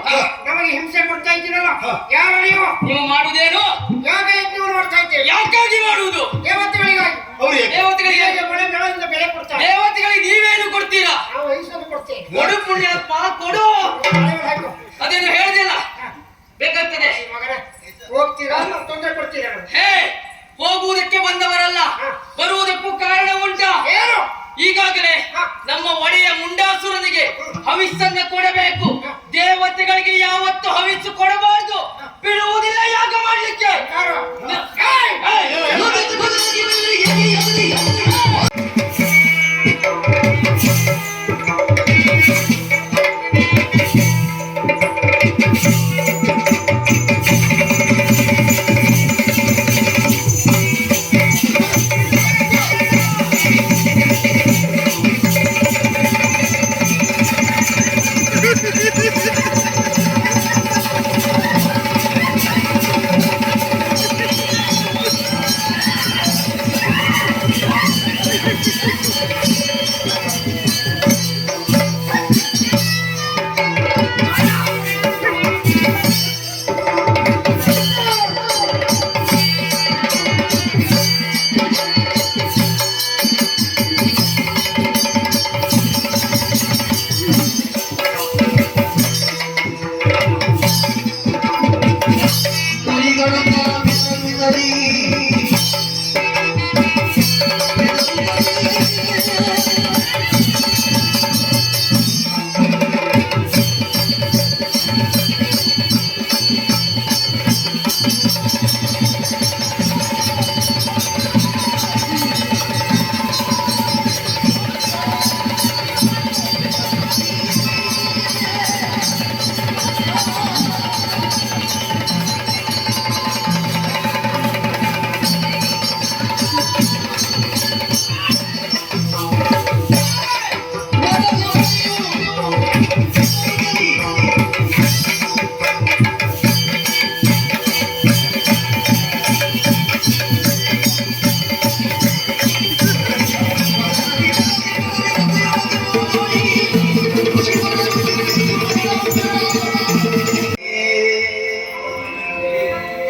ನಮಗೆ ಹಿಂಸೆ ಕೊಡ್ತಾ ಇದ್ದೀರಲ್ಲ, ಯಾರು ನೀವು? ನೀವು ಮಾಡುವುದೇನು? ಯಾಗ ಯಜ್ಞವನ್ನು ಮಾಡ್ತಾ ಇದ್ದೇವೆ ಯಾಕಾಗಿ ಮಾಡುವುದು? ದೇವತೆಗಳಿಗಾಗಿ. ಅವ್ರಿಗೆ ದೇವತೆಗಳಿಗೆ ಹೇಗೆ ಮಳೆ ಬೆಳೆಯಿಂದ ಬೆಳೆ ಕೊಡ್ತಾರೆ, ದೇವತೆಗಳಿಗೆ ನೀವೇನು ಕೊಡ್ತೀರಾ? ನಾವು ವಹಿಸಲು ಕೊಡ್ತೇವೆ. ಕೊಡು ಪುಣ್ಯಾತ್ಮ, ಕೊಡು. ಮಳೆ ಹಾಕು. ಅದೇನು ಹೇಳಿದೆಲ್ಲ ಬೇಕಂತದೆ. ಮಗನೇ, ಹೋಗ್ತೀರಾ ತೊಂದರೆ ಕೊಡ್ತೀರಾ? ಹೇ, ಹೋಗುವುದಕ್ಕೆ ಬಂದವರಲ್ಲ, ಬರುವುದಕ್ಕೂ ಕಾರಣ ಉಂಟಾ? ಏನು? ಈಗಾಗಲೇ ನಮ್ಮ ಒಡೆಯ ಮುಂಡಾಸುರನಿಗೆ ಹವಿಸ್ಸನ್ನ ಕೊಡಬೇಕು. ದೇವತೆಗಳಿಗೆ ಯಾವತ್ತು ಹವಿಸ್ಸು ಕೊಡಬಾರದು, ಬಿಡುವುದಿಲ್ಲ ಯಾಗ ಮಾಡ್ಲಿಕ್ಕೆ. ಯಾರು? ಏಯ್! ಏಯ್!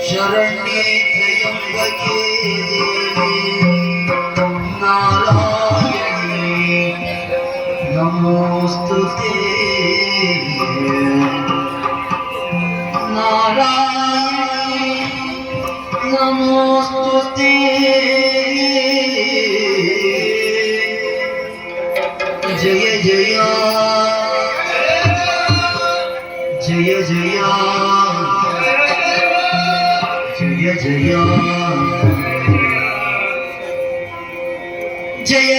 शरण्ये त्र्यम्बके नारायणे नमोस्तुते नारायणे नमोस्तुते जय जय जय जय जय ಜಯ ಜಯ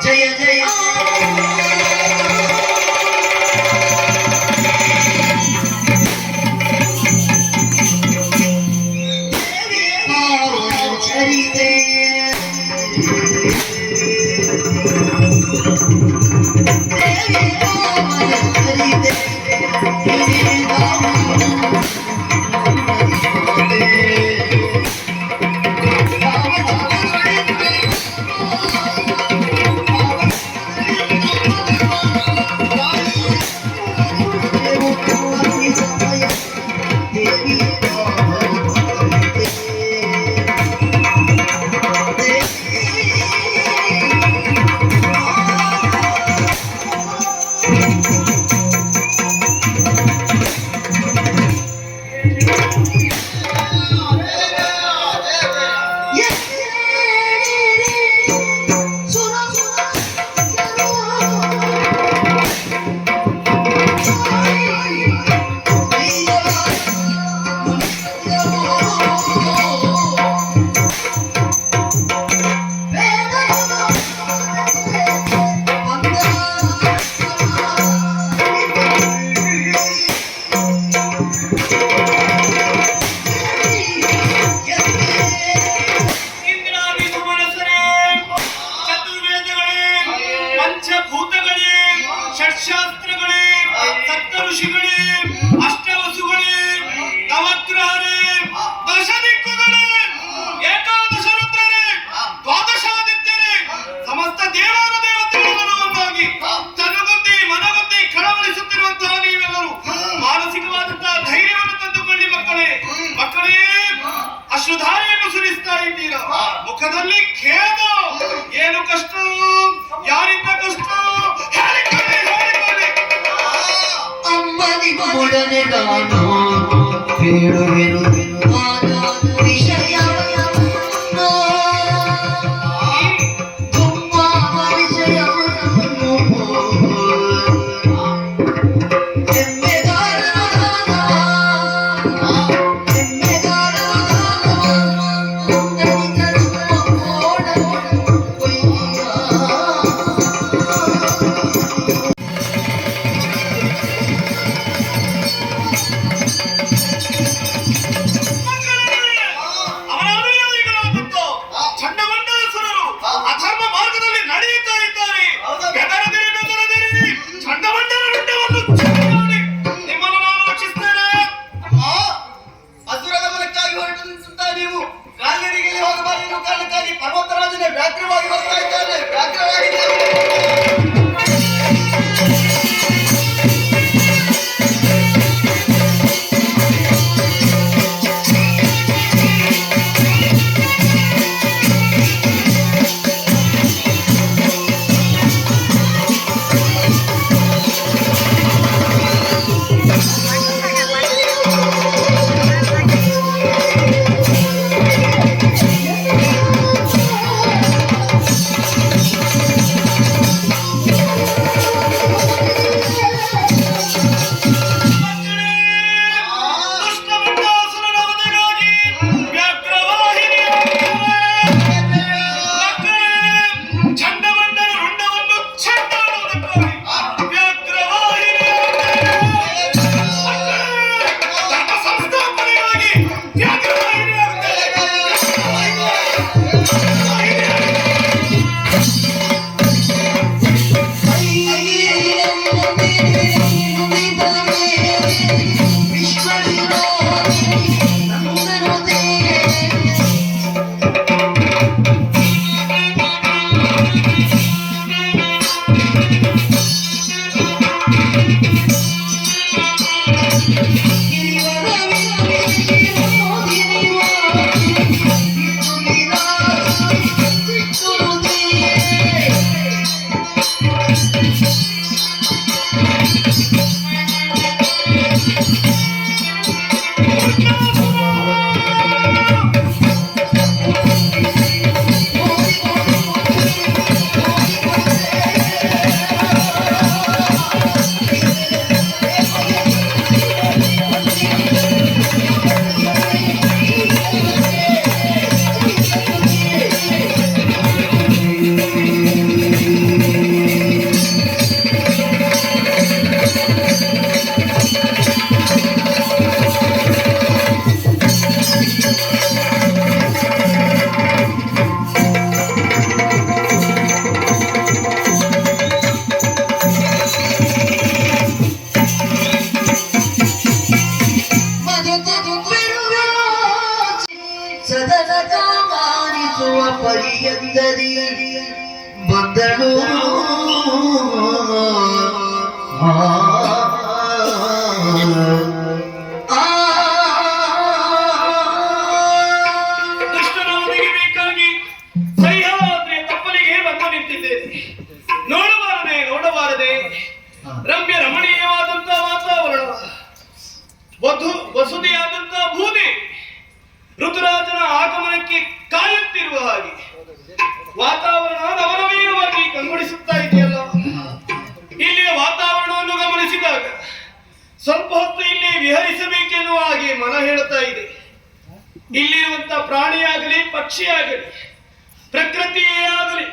ಜಯ ಜಯ ಚರಿತೆ ಪಂಚಭೂತಗಳೇ, ಷಟ್ಶಾಸ್ತ್ರಗಳೇ, ಸಪ್ತ ಋಷಿಗಳೇ, ಅಷ್ಟವಸುಗಳೇ, ನವಗ್ರಹರೇ, ದಶ ದಿಕ್ಕುಗಳೇ, ಏಕಾದಶ ರುದ್ರರೇ, ದ್ವಾದಶಾದಿತ್ಯರೇ, ಸಮಸ್ತ ದೇವಾನ ದೇವತೆಗಳನ್ನು ಒಂದಾಗಿ ತನಗುದ್ದಿ ಮನಗುದ್ದಿ ಕಳವಳಿಸುತ್ತಿರುವಂತಹ ನೀವೆಲ್ಲರೂ ಮಾನಸಿಕವಾದಂತಹ ಧೈರ್ಯವನ್ನು ತಂದುಕೊಳ್ಳಿ ಮಕ್ಕಳೇ. ಮಕ್ಕಳೇ, ಅಶ್ರುಧಾರೆಯನ್ನು ಸುರಿಸ್ತಾ ಇದ್ದೀರಾ, ಮುಖದಲ್ಲಿ ಖೇದ. ಏನು ಕಷ್ಟ, ಯಾರಿಂದ ಕಷ್ಟ, ಹೇಳಿಕೊಳ್ಳಿ ಹೇಳಿಕೊಳ್ಳಿ. ಅಮ್ಮನಿ ಮೊಡನೆ ನಾನು ಹೇಳುವೆನು ವಿಷಯ ತುಂಬ ವಿಷಯ ಅವರ ಅನುಯಾಯಿಗಳಾದಂತ ಚಂಡಮಂಡಲಸುರರು ಅಧರ್ಮ ಮಾರ್ಗದಲ್ಲಿ ನಡೆಯುತ್ತಾ ಇದ್ದಾರೆ. ಬೆದರದಿರಿ ಬೆದರದಿರಿ, ಚಂಡಮಂಡಲ ರುಂಡವನ್ನು ಚೆಲ್ಲಿ ನಿಮ್ಮನ್ನು ನಾನು ರಕ್ಷಿಸ್ತೇನೆ. ಅಸುರ ಗಮನಕ್ಕಾಗಿ ಹೊರಟು ನಿಲ್ಲಿಸುತ್ತಾ ನೀವು ಕಾಲ್ನಡಿಗೆ ಹೋಗಬಾರದು ಎನ್ನುವ ಕಾರಣಕ್ಕಾಗಿ ಪರ್ವತರಾಜನೇ ವ್ಯಾಘ್ರವಾಗಿ ಬರ್ತಾ ಇದ್ದಾನೆ. ಸದನ ಕಾಮಾನಿಸುವ ಪರಿಯಂದದಿ ಬಂದಳು ದುಷ್ಟನ ಒದಗಿಬೇಕಾಗಿ ಸಹ್ಯಾದ್ರಿಯ ತಪ್ಪಲಿಗೆ ಬಂದು ನಿಂತಿದ್ದೇನೆ. ನೋಡಬಾರದೆ ರಮ್ಯ ರಮಣೀಯವಾದಂತಹ ವಾತಾವರಣ, ವಸುದೆಯಾದಂತಹ ಭೂಮಿ, ಋತುರಾಜನ ಆಗಮನಕ್ಕೆ ಕಾಯುತ್ತಿರುವ ಹಾಗೆ ವಾತಾವರಣ ನವನವೀನವಾಗಿ ಕಂಗೊಳಿಸುತ್ತಾ ಇದೆಯಲ್ಲ. ಇಲ್ಲಿಯ ವಾತಾವರಣವನ್ನು ಗಮನಿಸಿದಾಗ ಸ್ವಲ್ಪ ಹೊತ್ತು ಇಲ್ಲಿ ವಿಹರಿಸಬೇಕೆನ್ನುವ ಹಾಗೆ ಮನ ಹೇಳುತ್ತಾ ಇದೆ. ಇಲ್ಲಿರುವಂತಹ ಪ್ರಾಣಿಯಾಗಲಿ ಪಕ್ಷಿಯಾಗಲಿ ಪ್ರಕೃತಿಯೇ ಆಗಲಿ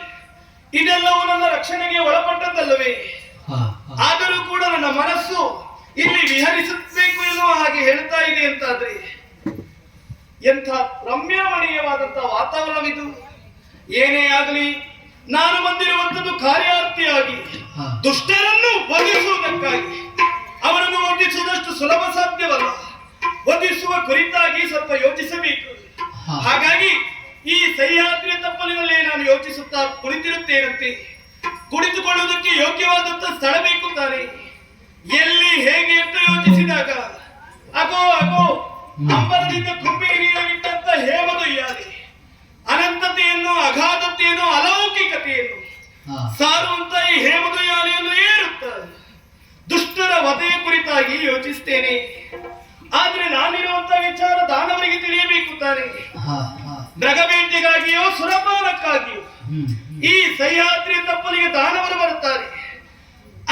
ಇದೆಲ್ಲವೂ ನನ್ನ ರಕ್ಷಣೆಗೆ ಒಳಪಟ್ಟದ್ದಲ್ಲವೇ? ಆದರೂ ಕೂಡ ನನ್ನ ಮನಸ್ಸು ಇಲ್ಲಿ ವಿಹರಿಸಬೇಕು ಎನ್ನುವ ಹಾಗೆ ಹೇಳ್ತಾ ಇದೆ ಅಂತಾದ್ರೆ ಎಂಥ ರಮ್ಯಮಣೀಯವಾದಂತಹ ವಾತಾವರಣವಿದು. ಏನೇ ಆಗಲಿ ನಾನು ಬಂದಿರುವಂತದ್ದು ಕಾರ್ಯಾರ್ಥಿಯಾಗಿ ದುಷ್ಟರನ್ನು ವಧಿಸುವುದಕ್ಕಾಗಿ. ಅವರನ್ನು ವಧಿಸುವುದಷ್ಟು ಸುಲಭ ಸಾಧ್ಯವಲ್ಲ. ವಧಿಸುವ ಕುರಿತಾಗಿ ಸ್ವಲ್ಪ ಯೋಚಿಸಬೇಕು. ಹಾಗಾಗಿ ಈ ಸಹ್ಯಾದ್ರಿಯ ತಪ್ಪಲಿನಲ್ಲೇ ನಾನು ಯೋಚಿಸುತ್ತಾ ಕುಳಿತಿರುತ್ತೇನಂತೆ. ಕುಳಿತುಕೊಳ್ಳುವುದಕ್ಕೆ ಯೋಗ್ಯವಾದಂತಹ ಸ್ಥಳ ಬೇಕು ತಾನೆ. ಎಲ್ಲಿ ಹೇಗೆ ಅಂತ ಯೋಚಿಸಿದಾಗ ಅಗೋ ಅಂಬರದಿಂದ ಕುಂಬಿಗೆ ನೀಡಲಿಟ್ಟಂತ ಹೇಮದೊಯ್ಯಾದೆ ಅನಂತತೆಯನ್ನು, ಅಗಾಧತೆಯನ್ನು, ಅಲೌಕಿಕತೆಯನ್ನು ಸಾರುವಂತ ಈ ಹೇಮದೊಯ್ಯಾಲೆಯನ್ನು ಏರುತ್ತಾರೆ. ದುಷ್ಟರ ವಧೆಯ ಕುರಿತಾಗಿ ಯೋಚಿಸ್ತೇನೆ. ಆದ್ರೆ ನಾನಿರುವಂತ ವಿಚಾರ ದಾನವರಿಗೆ ತಿಳಿಯಬೇಕು ತಾನೆ. ಮೃಗಬೇಟೆಗಾಗಿಯೋ ಸುರಪಾನಕ್ಕಾಗಿಯೋ ಈ ಸಹ್ಯಾದ್ರಿಯ ತಪ್ಪಲಿಗೆ ದಾನವರು ಬರುತ್ತಾರೆ.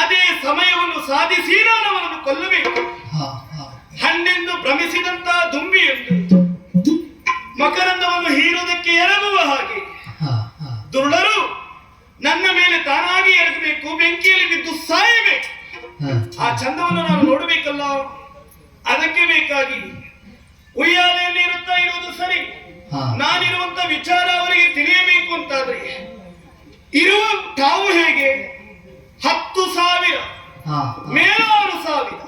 ಅದೇ ಸಮಯವನ್ನು ಸಾಧಿಸಿ ನಾನು ಅವರನ್ನು ಕೊಲ್ಲಬೇಕು. ಹಣ್ಣೆಂದು ಭ್ರಮಿಸಿದಂತಹ ದುಂಬಿಯೆಂದು ಮಕರಂದವನ್ನು ಹೀರುವುದಕ್ಕೆ ಎರಗುವ ಹಾಗೆ ದುರುಳರು ನನ್ನ ಮೇಲೆ ತಾನಾಗಿ ಎರಗಬೇಕು, ಬೆಂಕಿಯಲ್ಲಿ ಬಿದ್ದು ಸಾಯಬೇಕು. ಆ ಚಂದವನ್ನು ನಾನು ನೋಡಬೇಕಲ್ಲ. ಅದಕ್ಕೆ ಬೇಕಾಗಿ ಉಯ್ಯಾಲೆಯಲ್ಲಿ ಇರುತ್ತಾ ಇರುವುದು ಸರಿ. ನಾನಿರುವಂತ ವಿಚಾರ ಅವರಿಗೆ ತಿಳಿಯಬೇಕು ಅಂತಾದ್ರೆ ಇರುವ ತಾವು ಹೇಗೆ 10,000 ಮೇಲೆ 6,000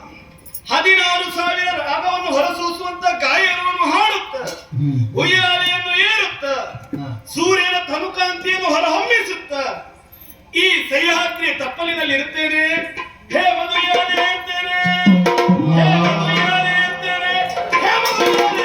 16,000 ರಾಗವನ್ನು ಹೊರಸೂಸುವಂತ ಗಾಯನವನ್ನು ಹಾಡುತ್ತ ಉಯ್ಯಾಲೆಯನ್ನು ಏರುತ್ತ ಸೂರ್ಯನ ತನುಕಾಂತಿಯನ್ನು ಹೊರಹೊಮ್ಮಿಸುತ್ತ ಈ ಸಹ್ಯಾದ್ರಿಯ ತಪ್ಪಲಿನಲ್ಲಿ ಇರುತ್ತೇನೆ. ಹೇ ಮಧುಯಾಲೆ ಇರ್ತೇನೆ, ಹೇ ಮಧುಯಾಲೆ ಇರ್ತೇನೆ, ಹೇ ಮಧುಯಾಲೆ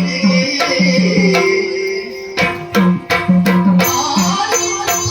ಗೆಳೆಯರೇ